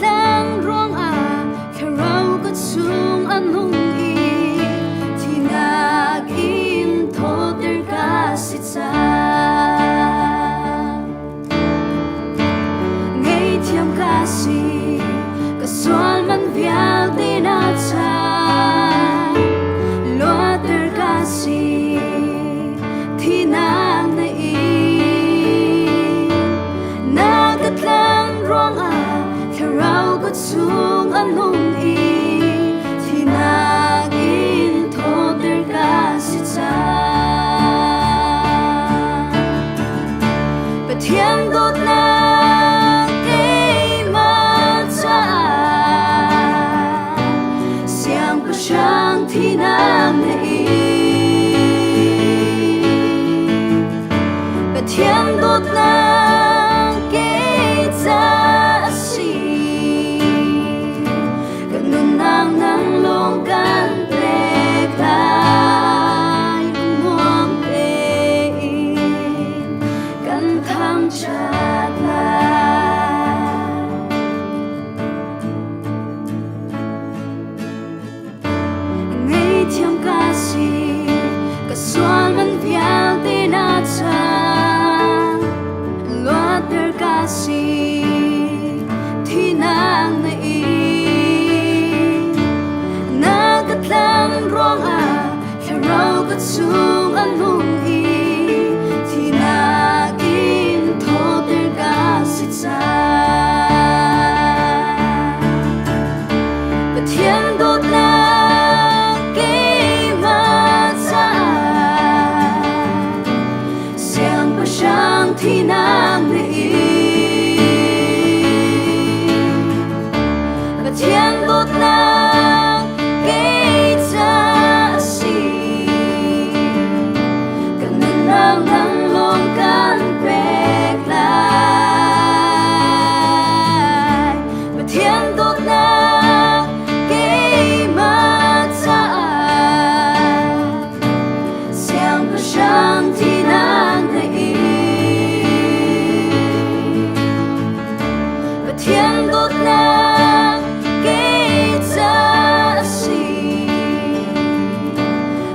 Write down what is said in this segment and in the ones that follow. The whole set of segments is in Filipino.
langร่วงแค่เราก็chung anong tinagin toder kasi ta ngay thiam kasi kasual man vial dinata loader kasi tinang nagat langร่วงแค่เราก็chung anong tinagin toder kasi ta Pathian đốt lang kay mata Siyang pa siyang tinang Pathian đốt lang kay taasi Ganun ang nanglonggan Leklay lumuang pein Kantang chatlan Ngay thiam kasi Kasual man vial dinata Loader kasi tinang nagat langร่วงแค่เราก็chung anong tinagin toder kasi ta Pathian đốt lang kay mata Siyang pa siyang tinang Pathian đốt lang kay taasi Ganun lang nanglonggan Beklay Pathian đốt lang kay mata Siyang pa siyang tinang Pathian đốt lang kay taasi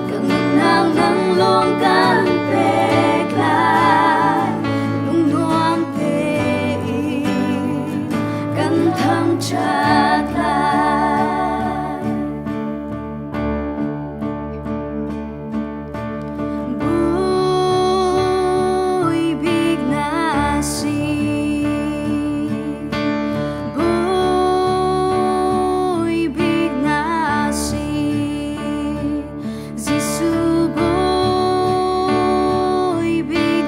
Ganun ang nanglonggan Beklay lumuang pein Kantang chatlan Buibig na Buibig na Jisu buibig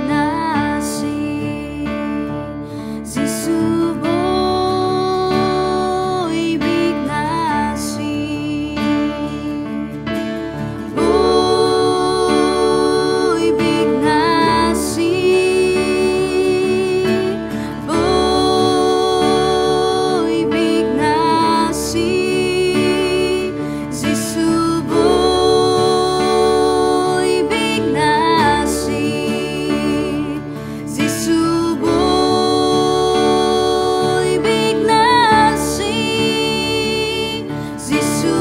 na Jisu buibig na Buibig na Buibig na Jisu buibig na Jisu buibig na Jisu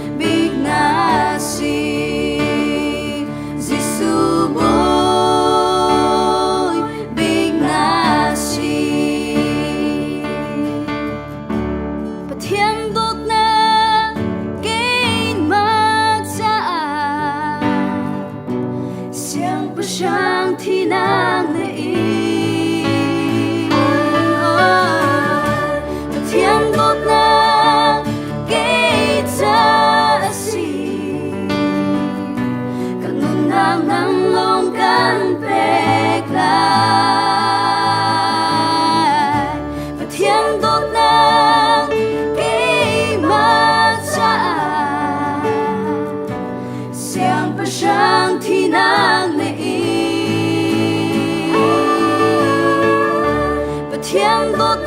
buibig na Jisu buibig na Pathian đốt lang kay mata Siyang pa siyang tinang Pathian đốt lang kay taasi Ganun ang nanglonggan Beklay Pathian đốt lang kay mata Siyang pa siyang tinang Pathian đốt